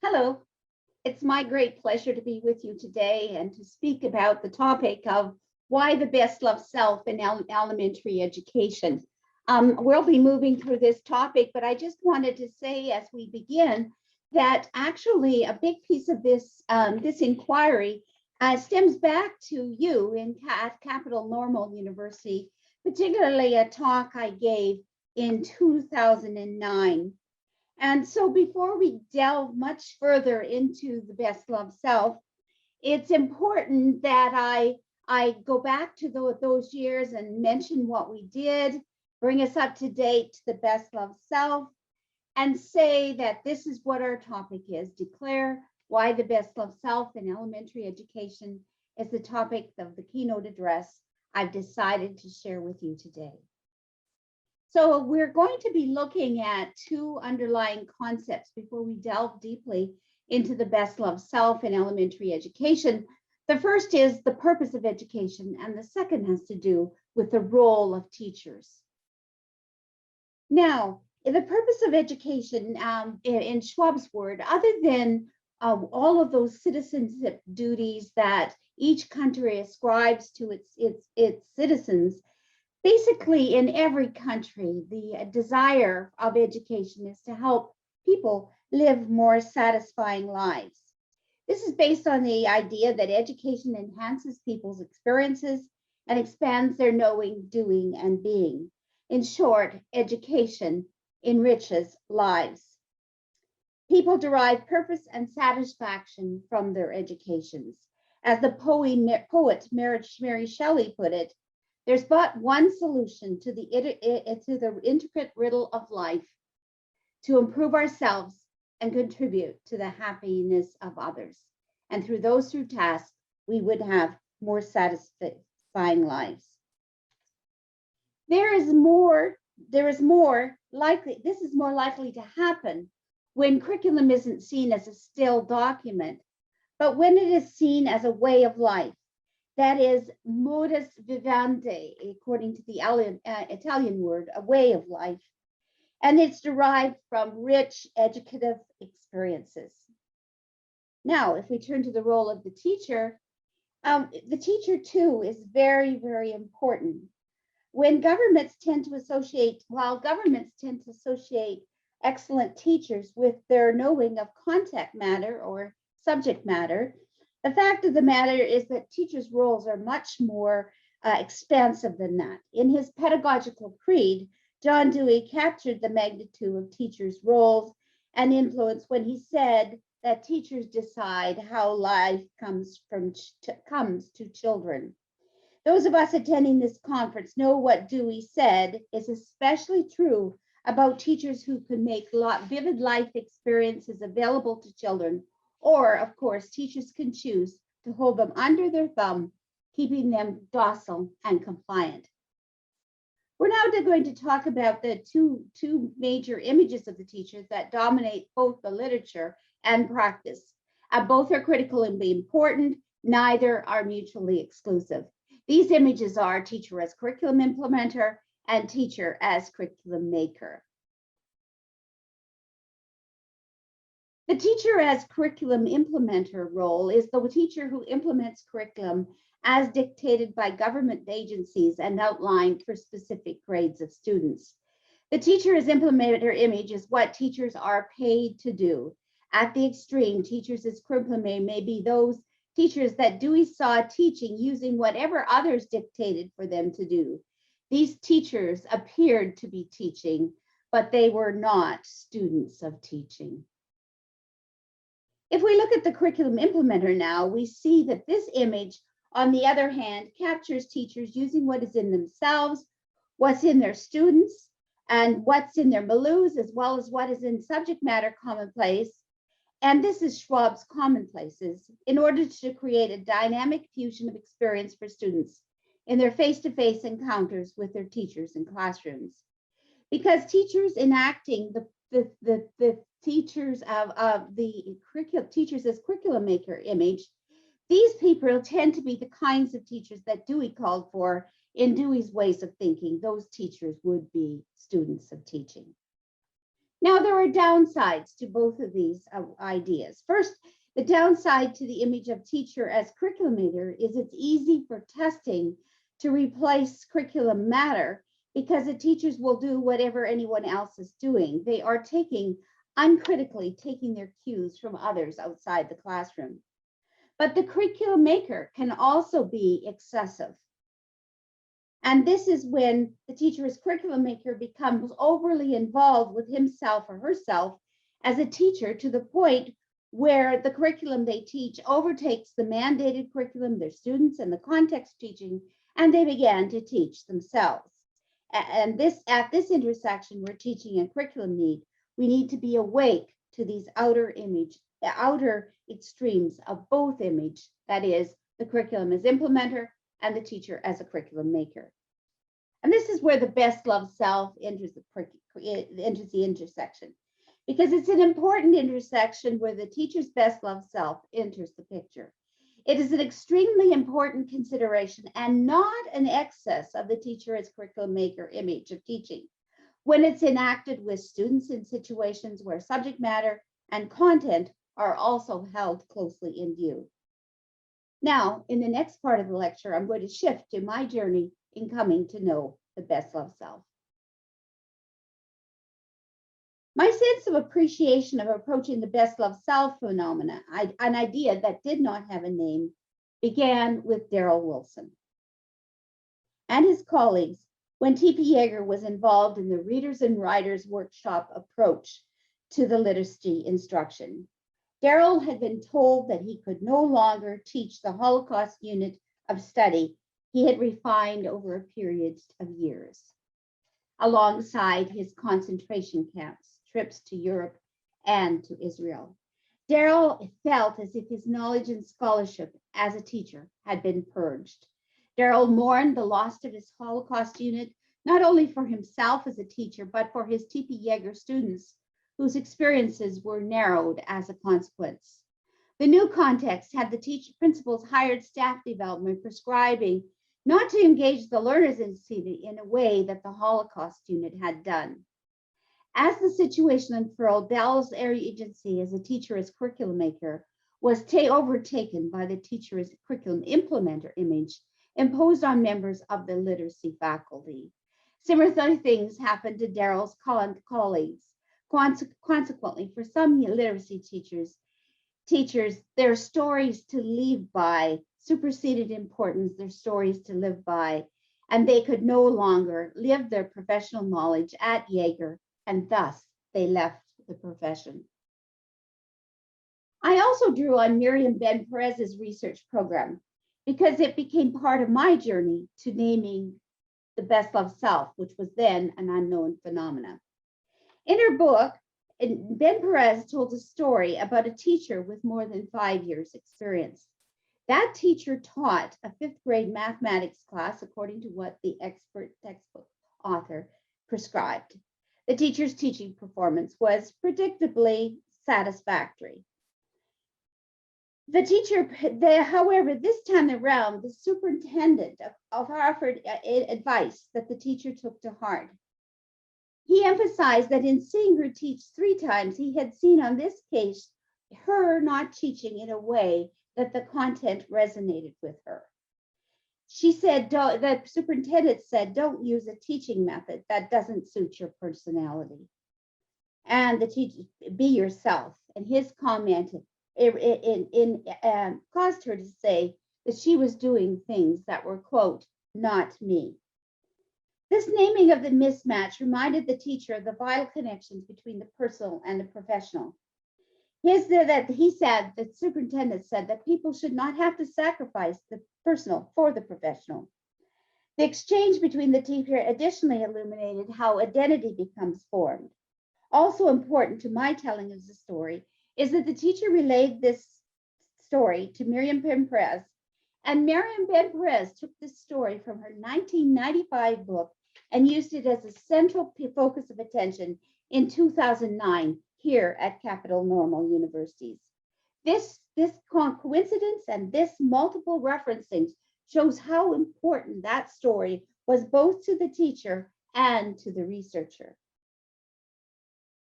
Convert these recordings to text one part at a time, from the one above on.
Hello, it's my great pleasure to be with you today and to speak about the topic of why the best love self in elementary education. We'll be moving through this topic, but I just wanted to say as we begin that actually a big piece of this inquiry stems back to you at Capital Normal University, particularly a talk I gave in 2009. And so before we delve much further into the best love self, it's important that I go back to those years and mention what we did, bring us up to date to the best love self, and say that this is what our topic is. Declare why the best love self in elementary education is the topic of the keynote address I've decided to share with you today. So we're going to be looking at two underlying concepts before we delve deeply into the best love self in elementary education. The first is the purpose of education, and the second has to do with the role of teachers. Now, the purpose of education, in Schwab's word, other than all of those citizenship duties that each country ascribes to its citizens, basically, in every country, the desire of education is to help people live more satisfying lives. This is based on the idea that education enhances people's experiences and expands their knowing, doing, and being. In short, education enriches lives. People derive purpose and satisfaction from their educations. As the poet Mary Shelley put it, there's but one solution to the intricate riddle of life: to improve ourselves and contribute to the happiness of others. And through those two tasks, we would have more satisfying lives. This is more likely to happen when curriculum isn't seen as a still document, but when it is seen as a way of life. That is modus vivendi, according to the Italian word, a way of life. And it's derived from rich educative experiences. Now, if we turn to the role of the teacher too is very, very important. While governments tend to associate excellent teachers with their knowing of content matter or subject matter, the fact of the matter is that teachers' roles are much more expansive than that. In his pedagogical creed, John Dewey captured the magnitude of teachers' roles and influence when he said that teachers decide how life comes to children. Those of us attending this conference know what Dewey said is especially true about teachers who can make vivid life experiences available to children. Or, of course, teachers can choose to hold them under their thumb, keeping them docile and compliant. We're now going to talk about the two major images of the teachers that dominate both the literature and practice. Both are critical and important. Neither are mutually exclusive. These images are teacher as curriculum implementer and teacher as curriculum maker. The teacher as curriculum implementer role is the teacher who implements curriculum as dictated by government agencies and outlined for specific grades of students. The teacher as implementer image is what teachers are paid to do. At the extreme, teachers as curriculum may be those teachers that Dewey saw teaching using whatever others dictated for them to do. These teachers appeared to be teaching, but they were not students of teaching. If we look at the curriculum implementer now, we see that this image, on the other hand, captures teachers using what is in themselves, what's in their students, and what's in their milieux, as well as what is in subject matter commonplace. And this is Schwab's commonplaces, in order to create a dynamic fusion of experience for students in their face-to-face encounters with their teachers in classrooms. Because teachers enacting the teachers teachers as curriculum maker image, these people tend to be the kinds of teachers that Dewey called for in Dewey's ways of thinking. Those teachers would be students of teaching. Now, there are downsides to both of these ideas. First, the downside to the image of teacher as curriculum leader is it's easy for testing to replace curriculum matter because the teachers will do whatever anyone else is doing. They are uncritically taking their cues from others outside the classroom. But the curriculum maker can also be excessive. And this is when the teacher as curriculum maker becomes overly involved with himself or herself as a teacher to the point where the curriculum they teach overtakes the mandated curriculum, their students, and the context teaching, and they began to teach themselves. And at this intersection where teaching and curriculum meet, we need to be awake to these outer extremes of both image, that is, the curriculum as implementer and the teacher as a curriculum maker. And this is where the best love self enters the intersection, because it's an important intersection where the teacher's best love self enters the picture. It is an extremely important consideration and not an excess of the teacher as curriculum maker image of teaching when it's enacted with students in situations where subject matter and content are also held closely in view. Now, in the next part of the lecture, I'm going to shift to my journey in coming to know the best love self. My sense of appreciation of approaching the best love self phenomena, an idea that did not have a name, began with Darrell Wilson and his colleagues when T.P. Yeager was involved in the Readers and Writers Workshop approach to the literacy instruction. Darrell had been told that he could no longer teach the Holocaust unit of study he had refined over a period of years, alongside his concentration camps, trips to Europe and to Israel. Darrell felt as if his knowledge and scholarship as a teacher had been purged. Darrell mourned the loss of his Holocaust unit, not only for himself as a teacher, but for his T.P. Yeager students, whose experiences were narrowed as a consequence. The new context had the principal's hired staff development prescribing not to engage the learners in a way that the Holocaust unit had done. As the situation unfurled, Darrell's agency as a teacher as curriculum maker was overtaken by the teacher as curriculum implementer image imposed on members of the literacy faculty. Similar things happened to Darrell's colleagues. Consequently, for some literacy teachers, their stories to live by superseded importance, their stories to live by, and they could no longer live their professional knowledge at Yeager, and thus they left the profession. I also drew on Miriam Ben-Perez's research program because it became part of my journey to naming the best love self, which was then an unknown phenomenon. In her book, Ben-Perez told a story about a teacher with more than 5 years experience. That teacher taught a 5th grade mathematics class according to what the expert textbook author prescribed. The teacher's teaching performance was predictably satisfactory. However, this time around, the superintendent offered advice that the teacher took to heart. He emphasized that in seeing her teach 3 times, he had seen on this case her not teaching in a way that the content resonated with her. She said, the superintendent said, don't use a teaching method that doesn't suit your personality. And the teacher, be yourself. And his comment caused her to say that she was doing things that were, quote, not me. This naming of the mismatch reminded the teacher of the vital connections between the personal and the professional. The superintendent said that people should not have to sacrifice the personal for the professional. The exchange between the teacher additionally illuminated how identity becomes formed. Also important to my telling of the story is that the teacher relayed this story to Miriam Ben-Perez, and Miriam Ben-Perez took this story from her 1995 book and used it as a central focus of attention in 2009 here at Capital Normal Universities. This coincidence and this multiple referencing shows how important that story was both to the teacher and to the researcher.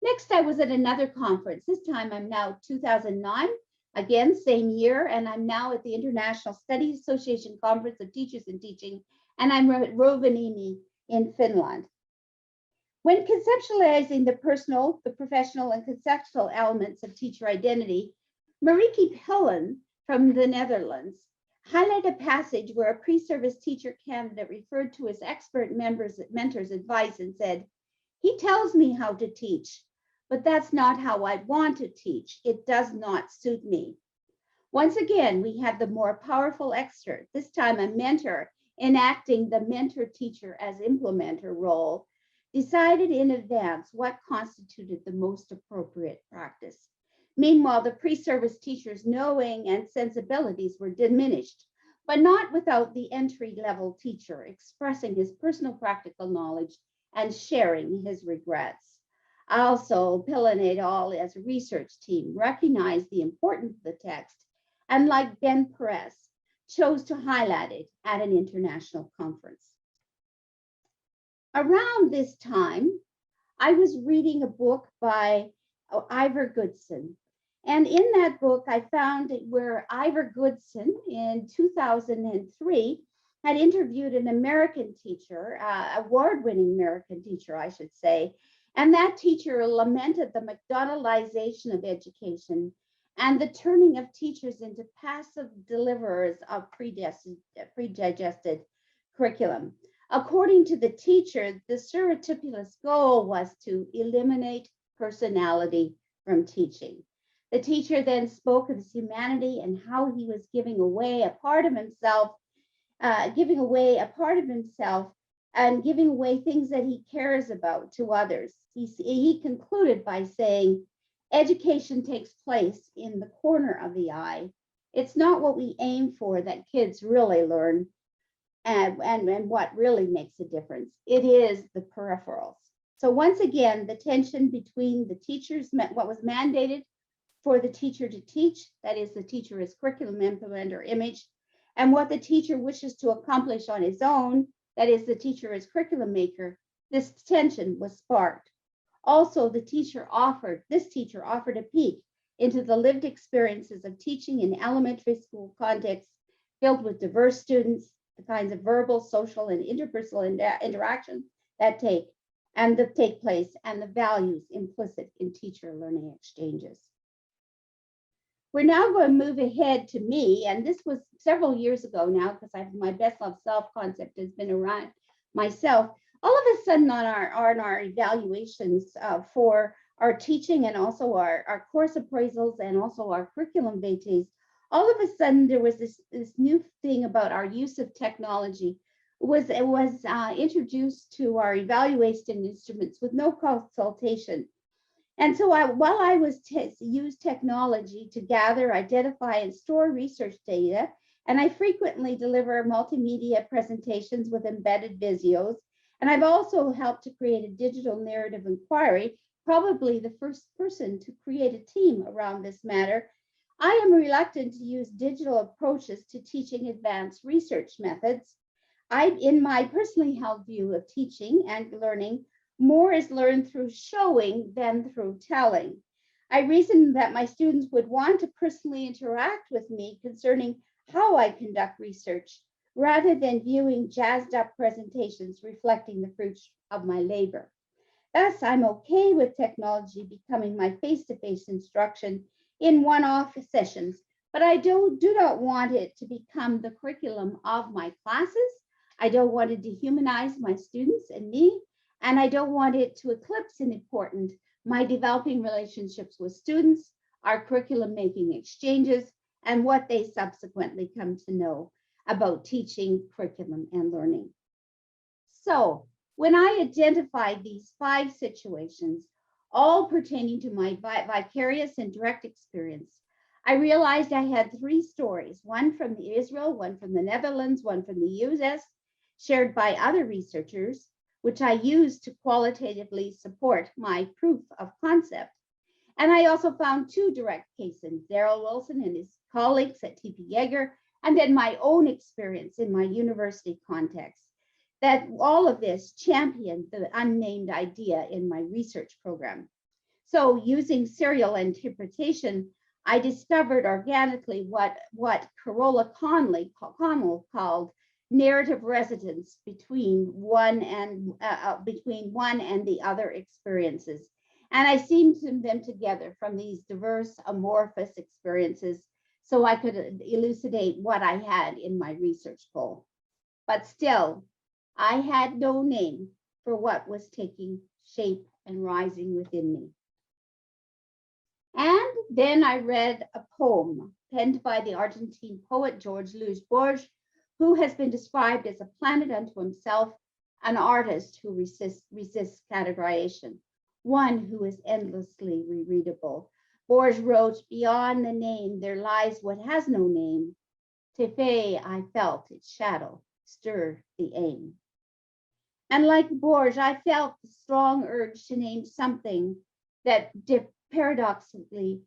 Next, I was at another conference. This time I'm now 2009, again, same year, and I'm now at the International Studies Association Conference of Teachers in Teaching, and I'm at Rovaniemi in Finland. When conceptualizing the personal, the professional, and conceptual elements of teacher identity, Marieke Pillen from the Netherlands highlighted a passage where a pre-service teacher candidate referred to his expert mentor's advice and said, "He tells me how to teach, but that's not how I want to teach. It does not suit me." Once again, we have the more powerful expert, this time a mentor, enacting the mentor-teacher as implementer role, decided in advance what constituted the most appropriate practice. Meanwhile, the pre-service teacher's knowing and sensibilities were diminished, but not without the entry-level teacher expressing his personal practical knowledge and sharing his regrets. Also, Pillen et al. As a research team recognized the importance of the text, and like Ben Perez, chose to highlight it at an international conference. Around this time, I was reading a book by Ivor Goodson. And in that book, I found where Ivor Goodson in 2003 had interviewed an American teacher, award-winning American teacher, I should say. And that teacher lamented the McDonaldization of education and the turning of teachers into passive deliverers of pre-digested curriculum. According to the teacher, the surreptitious goal was to eliminate personality from teaching. The teacher then spoke of his humanity and how he was giving away a part of himself, and giving away things that he cares about to others. He concluded by saying, "Education takes place in the corner of the eye. It's not what we aim for that kids really learn, and what really makes a difference. It is the peripherals." So once again, the tension between the teachers, what was mandated for the teacher to teach, that is the teacher as curriculum implementer image, and what the teacher wishes to accomplish on his own, that is the teacher as curriculum maker, this tension was sparked. Also, this teacher offered a peek into the lived experiences of teaching in elementary school contexts filled with diverse students, the kinds of verbal, social, and interpersonal interactions that take place, and the values implicit in teacher learning exchanges. We're now going to move ahead to me, and this was several years ago now, because my best love self concept has been around myself. All of a sudden on our evaluations for our teaching and also our course appraisals and also our curriculum vitaes, all of a sudden there was this new thing about our use of technology. It was introduced to our evaluation instruments with no consultation. And so while I used technology to gather, identify, and store research data, and I frequently deliver multimedia presentations with embedded videos, and I've also helped to create a digital narrative inquiry, probably the first person to create a team around this matter, I am reluctant to use digital approaches to teaching advanced research methods. In my personally held view of teaching and learning, more is learned through showing than through telling. I reasoned that my students would want to personally interact with me concerning how I conduct research, rather than viewing jazzed up presentations reflecting the fruits of my labor. Thus, I'm okay with technology becoming my face-to-face instruction in one-off sessions, but I do not want it to become the curriculum of my classes. I don't want to dehumanize my students and me, and I don't want it to eclipse in importance my developing relationships with students, our curriculum making exchanges, and what they subsequently come to know about teaching, curriculum, and learning. So when I identified these 5 situations, all pertaining to my vicarious and direct experience, I realized I had 3 stories, one from Israel, one from the Netherlands, one from the US, shared by other researchers, which I used to qualitatively support my proof of concept. And I also found 2 direct cases, Daryl Wilson and his colleagues at TP Yeager, and then my own experience in my university context, that all of this championed the unnamed idea in my research program. So using serial interpretation, I discovered organically what Carola Connell called narrative resonance between one and the other experiences. And I seamed them together from these diverse amorphous experiences so I could elucidate what I had in my research goal. But still, I had no name for what was taking shape and rising within me. And then I read a poem penned by the Argentine poet George Luis Borges, who has been described as a planet unto himself, an artist who resists categorization, one who is endlessly rereadable. Borges wrote, "Beyond the name, there lies what has no name. Tefe, I felt its shadow stir the aim." And like Borges, I felt the strong urge to name something that paradoxically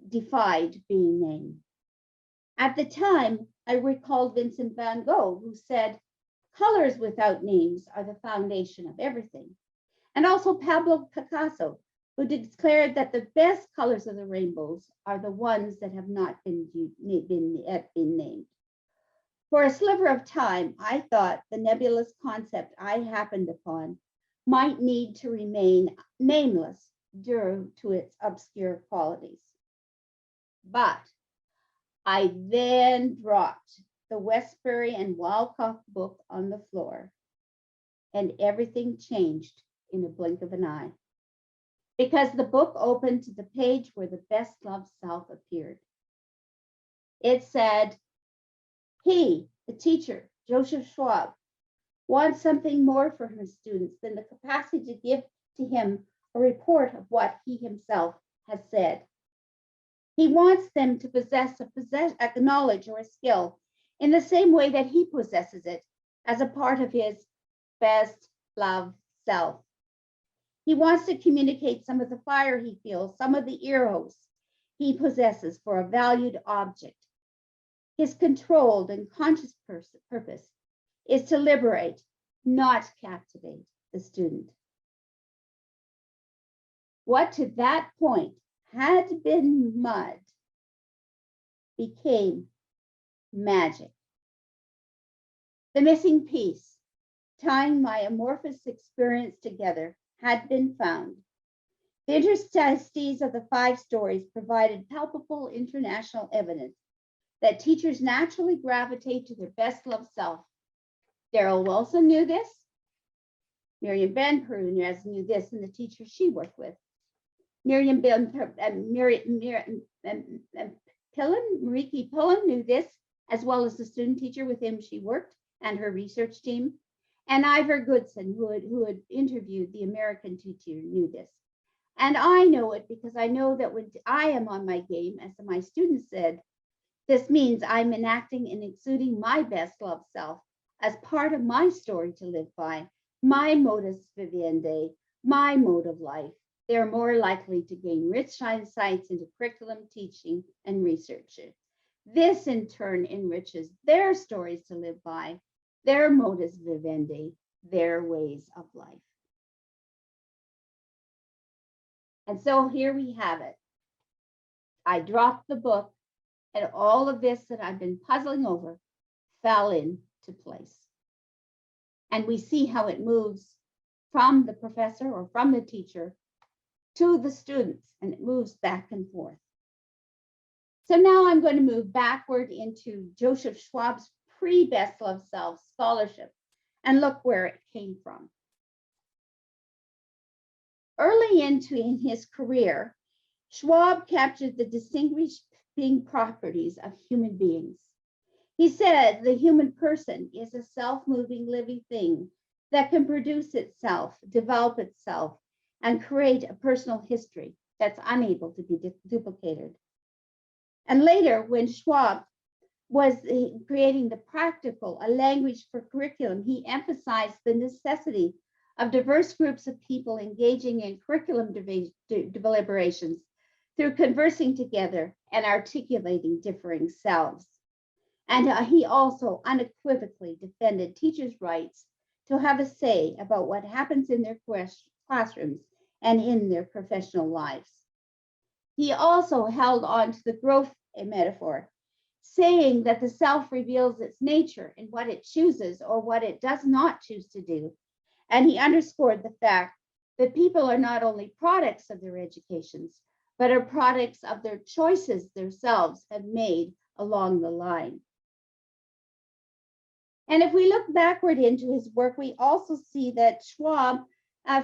defied being named. At the time, I recalled Vincent van Gogh, who said, "Colors without names are the foundation of everything." And also Pablo Picasso, who declared that the best colors of the rainbows are the ones that have not been named. For a sliver of time, I thought the nebulous concept I happened upon might need to remain nameless due to its obscure qualities. But I then dropped the Westbury and Walcott book on the floor, and everything changed in a blink of an eye, because the book opened to the page where the best loved self appeared. It said, he, the teacher, Joseph Schwab, wants something more for his students than the capacity to give to him a report of what he himself has said. He wants them to possess a knowledge or a skill in the same way that he possesses it as a part of his best loved self. He wants to communicate some of the fire he feels, some of the eros he possesses for a valued object. His controlled and conscious purpose is to liberate, not captivate the student. What to that point had been mud became magic. The missing piece, tying my amorphous experience together, had been found. The interstices of the 5 stories provided palpable international evidence that teachers naturally gravitate to their best loved self. Daryl Wilson knew this. Miriam Ben Perunez knew this, and the teacher she worked with. Mariki Pillen knew this, as well as the student teacher with whom she worked and her research team. And Ivor Goodson, who had interviewed the American teacher, knew this. And I know it because I know that when I am on my game, as my students said, this means I'm enacting and exuding my best loved self as part of my story to live by, my modus vivendi, my mode of life. They're more likely to gain rich insights into curriculum, teaching, and research. This in turn enriches their stories to live by, their modus vivendi, their ways of life. And so here we have it. I dropped the book, and all of this that I've been puzzling over fell into place. And we see how it moves from the professor or from the teacher to the students, and it moves back and forth. So now I'm going to move backward into Joseph Schwab's pre-Best Loved Self scholarship and look where it came from. Early in his career, Schwab captured the distinguishing properties of human beings. He said the human person is a self-moving living thing that can produce itself, develop itself, and create a personal history that's unable to be duplicated. And later, when Schwab was creating the practical, a language for curriculum, he emphasized the necessity of diverse groups of people engaging in curriculum deliberations through conversing together and articulating differing selves. And he also unequivocally defended teachers' rights to have a say about what happens in their classrooms and in their professional lives. He also held on to the growth metaphor, saying that the self reveals its nature in what it chooses or what it does not choose to do. And he underscored the fact that people are not only products of their educations, but are products of their choices themselves have made along the line. And if we look backward into his work, we also see that Schwab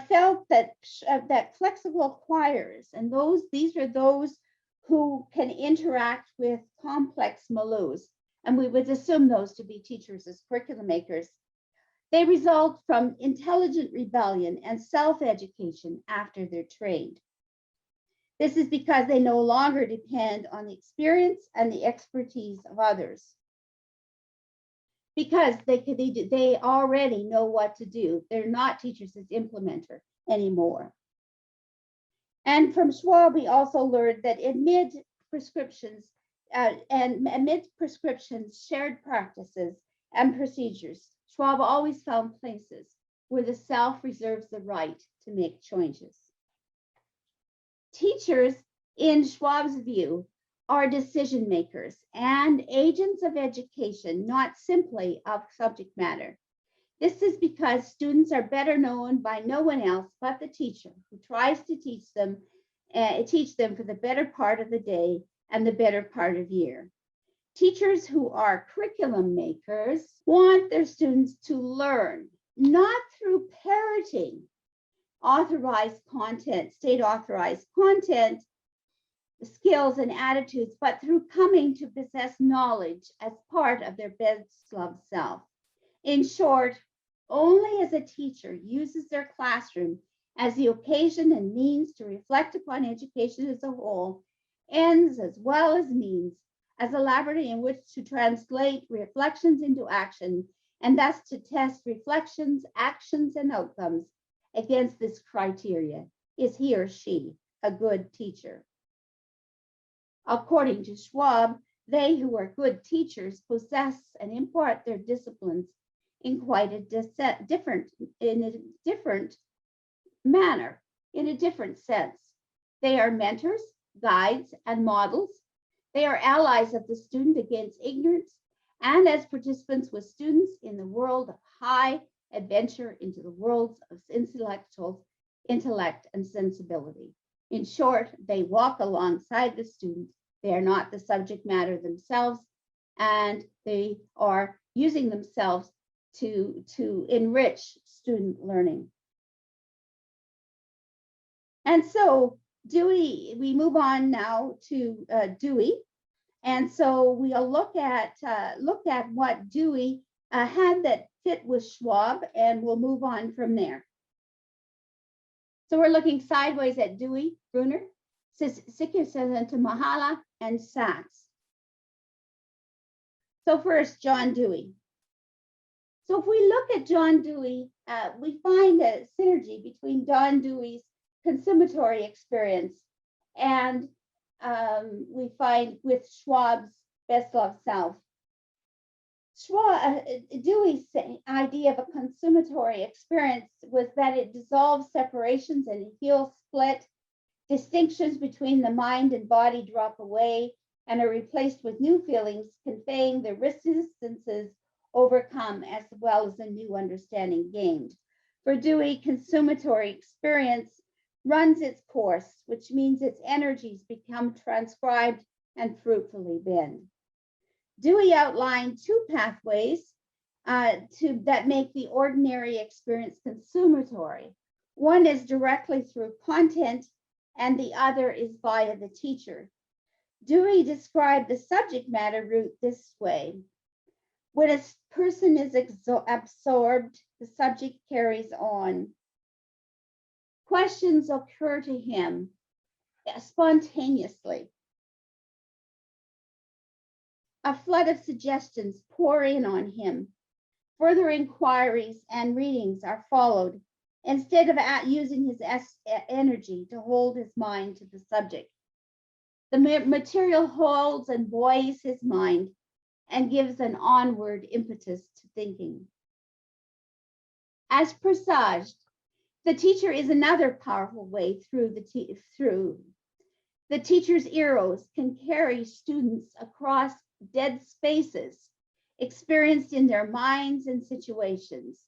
felt that flexible acquirers, and these are those who can interact with complex milieux, and we would assume those to be teachers as curriculum makers. They result from intelligent rebellion and self-education after they're trained. This is because they no longer depend on the experience and the expertise of others, because they already know what to do. They're not teachers as implementer anymore. And from Schwab, we also learned that amid prescriptions, shared practices, and procedures, Schwab always found places where the self reserves the right to make changes. Teachers, in Schwab's view, are decision makers and agents of education, not simply of subject matter. This is because students are better known by no one else but the teacher, who tries to teach them for the better part of the day and the better part of year. Teachers who are curriculum makers want their students to learn, not through parroting authorized content, state authorized content, skills and attitudes, but through coming to possess knowledge as part of their best loved self. In short, only as a teacher uses their classroom as the occasion and means to reflect upon education as a whole, ends as well as means, as a laboratory in which to translate reflections into action, and thus to test reflections, actions, and outcomes against this criteria. Is he or she a good teacher? According to Schwab, they who are good teachers possess and impart their disciplines in quite a different manner, in a different sense. They are mentors, guides, and models. They are allies of the student against ignorance and as participants with students in the world of high adventure into the worlds of intellect and sensibility. In short, they walk alongside the student. They are not the subject matter themselves, and they are using themselves to enrich student learning. And so Dewey, we move on now to Dewey. And so we'll look at what Dewey had that fit with Schwab, and we'll move on from there. So we're looking sideways at Dewey, Bruner, Csikszentmihalyi, and Sachs. So first, John Dewey. So if we look at John Dewey, we find a synergy between John Dewey's consummatory experience and we find with Schwab's best loved self. Dewey's idea of a consummatory experience was that it dissolves separations and heals split. Distinctions between the mind and body drop away and are replaced with new feelings, conveying the resistances overcome as well as a new understanding gained. For Dewey, consummatory experience runs its course, which means its energies become transcribed and fruitfully bend. Dewey outlined two pathways that make the ordinary experience consummatory. One is directly through content, and the other is via the teacher. Dewey described the subject matter route this way. When a person is absorbed, the subject carries on. Questions occur to him spontaneously. A flood of suggestions pour in on him. Further inquiries and readings are followed instead of using his energy to hold his mind to the subject. The material holds and buoys his mind and gives an onward impetus to thinking. As presaged, The teacher is another powerful way through the teacher's eros can carry students across dead spaces experienced in their minds and situations.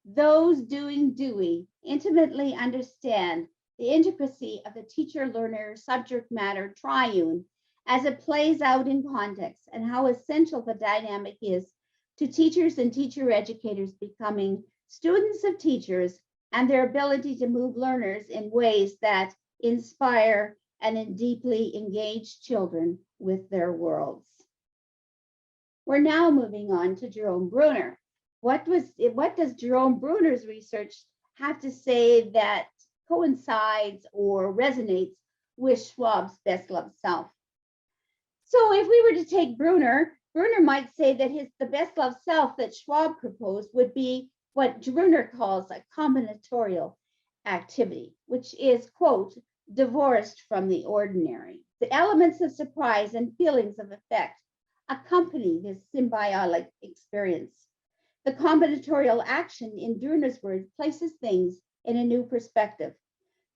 Those doing Dewey intimately understand the intricacy of the teacher-learner subject matter triune as it plays out in context and how essential the dynamic is to teachers and teacher educators becoming students of teachers and their ability to move learners in ways that inspire and deeply engage children with their worlds. We're now moving on to Jerome Bruner. What does Jerome Bruner's research have to say that coincides or resonates with Schwab's best loved self? So if we were to take Bruner might say that the best loved self that Schwab proposed would be what Bruner calls a combinatorial activity, which is, quote, divorced from the ordinary. The elements of surprise and feelings of effect accompany this symbiotic experience. The combinatorial action, in Bruner's words, places things in a new perspective.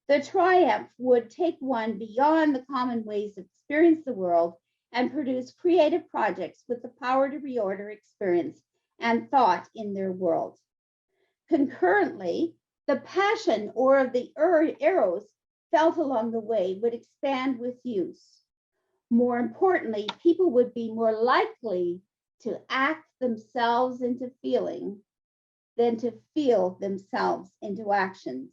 The triumph would take one beyond the common ways of experience the world and produce creative projects with the power to reorder experience and thought in their world. Concurrently, the passion or the eros felt along the way would expand with use. More importantly, people would be more likely to act themselves into feeling than to feel themselves into actions.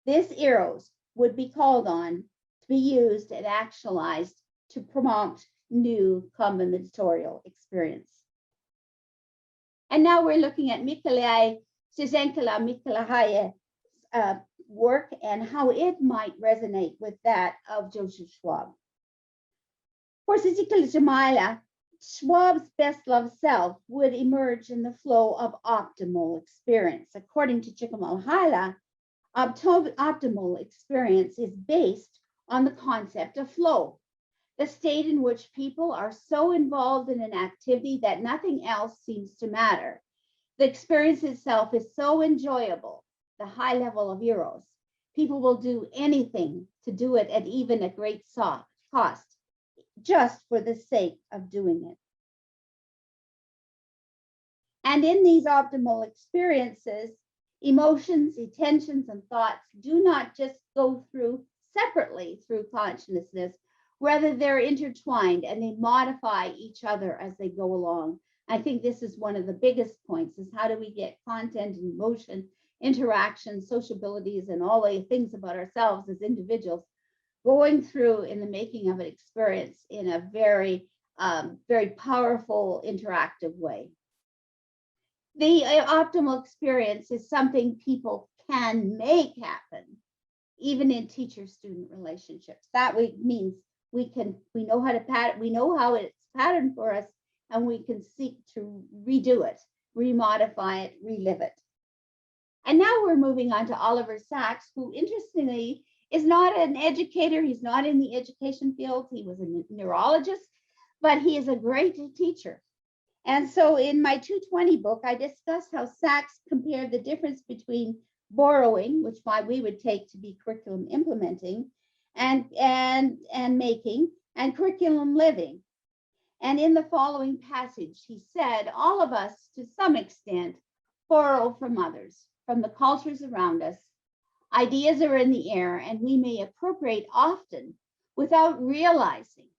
This eros would be called on to be used and actualized to promote new combinatorial experience. And now we're looking at Zsenzala Mikolai's work and how it might resonate with that of Joseph Schwab. For Zsenzala, Schwab's best loved self would emerge in the flow of optimal experience. According to Csikszentmihalyi, optimal experience is based on the concept of flow, the state in which people are so involved in an activity that nothing else seems to matter. The experience itself is so enjoyable, the high level of eros. People will do anything to do it at even a great cost, just for the sake of doing it. And in these optimal experiences, emotions, intentions, and thoughts do not just go through separately through consciousness, rather they're intertwined and they modify each other as they go along. I think this is one of the biggest points, is how do we get content and emotion, interaction, sociabilities, and all the things about ourselves as individuals going through in the making of an experience in a very, very powerful, interactive way. The optimal experience is something people can make happen, even in teacher-student relationships. That means we know how it's patterned for us, and we can seek to redo it, remodify it, relive it. And now we're moving on to Oliver Sacks, who interestingly is not an educator. He's not in the education field. He was a neurologist, but he is a great teacher. And so in my 220 book, I discussed how Sacks compared the difference between borrowing, which we would take to be curriculum implementing, and making, and curriculum living. And in the following passage, he said, all of us, to some extent, borrow from others, from the cultures around us. Ideas are in the air, and we may appropriate often without realizing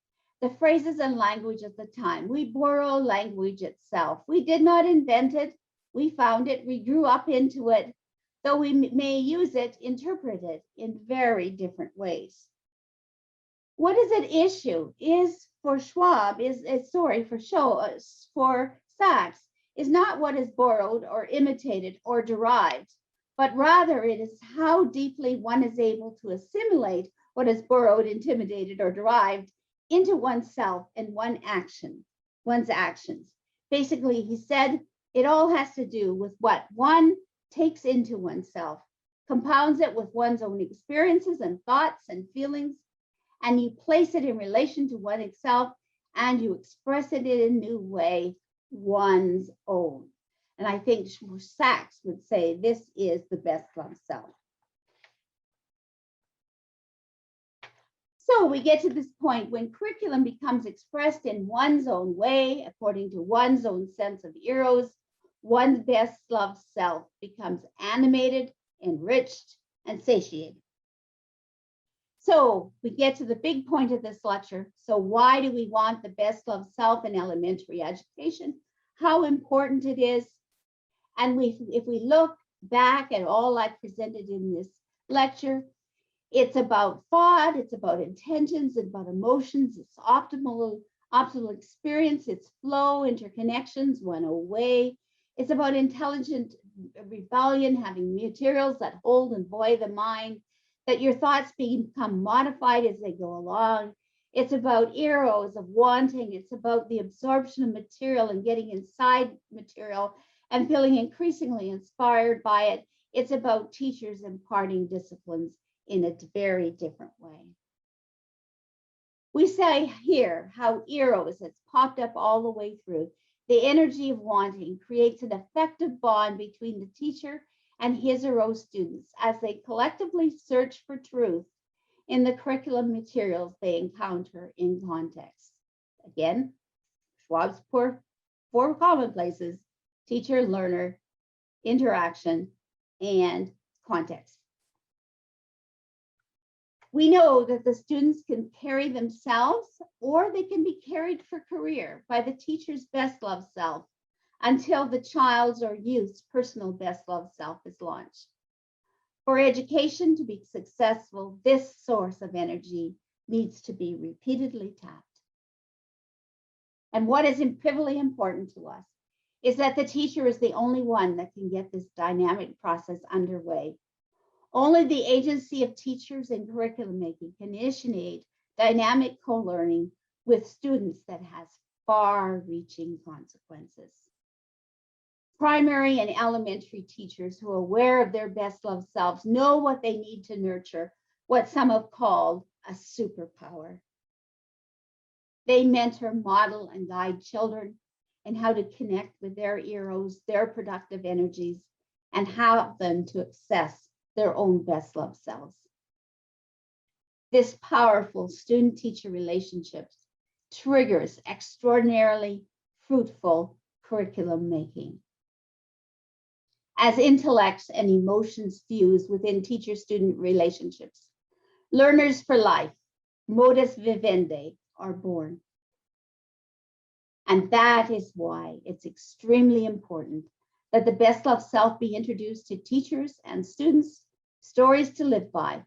the phrases and language of the time. We borrow language itself. We did not invent it. We found it. We grew up into it, though we may use it, interpret it in very different ways. What is at issue is for Sacks, is not what is borrowed or imitated or derived, but rather it is how deeply one is able to assimilate what is borrowed, intimidated, or derived into oneself and one's actions. Basically, he said, it all has to do with what one takes into oneself, compounds it with one's own experiences and thoughts and feelings, and you place it in relation to oneself, and you express it in a new way, one's own. And I think Sacks would say this is the best loved self. So we get to this point when curriculum becomes expressed in one's own way, according to one's own sense of eros, one's best loved self becomes animated, enriched, and satiated. So we get to the big point of this lecture. So why do we want the best loved self in elementary education? How important it is. And if we look back at all I presented in this lecture, it's about thought, it's about intentions, it's about emotions, it's optimal experience, it's flow, interconnections, one way. It's about intelligent rebellion, having materials that hold and buoy the mind, that your thoughts become modified as they go along. It's about eros of wanting. It's about the absorption of material and getting inside material and feeling increasingly inspired by it. It's about teachers imparting disciplines in a very different way. We say here how eros has popped up all the way through. The energy of wanting creates an effective bond between the teacher and his or her students as they collectively search for truth in the curriculum materials they encounter in context. Again, Schwab's four commonplaces: teacher, learner, interaction, and context. We know that the students can carry themselves or they can be carried for career by the teacher's best loved self until the child's or youth's personal best loved self is launched. For education to be successful, this source of energy needs to be repeatedly tapped. And what is pivotal important to us is that the teacher is the only one that can get this dynamic process underway. Only the agency of teachers in curriculum making can initiate dynamic co-learning with students that has far-reaching consequences. Primary and elementary teachers who are aware of their best loved selves know what they need to nurture, what some have called a superpower. They mentor, model, and guide children in how to connect with their eros, their productive energies, and help them to access their own best loved selves. This powerful student-teacher relationships triggers extraordinarily fruitful curriculum making. As intellects and emotions fuse within teacher-student relationships, learners for life, modus vivendi, are born. And that is why it's extremely important that the best loved self be introduced to teachers and students, stories to live by,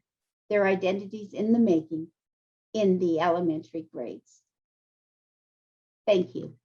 their identities in the making in the elementary grades. Thank you.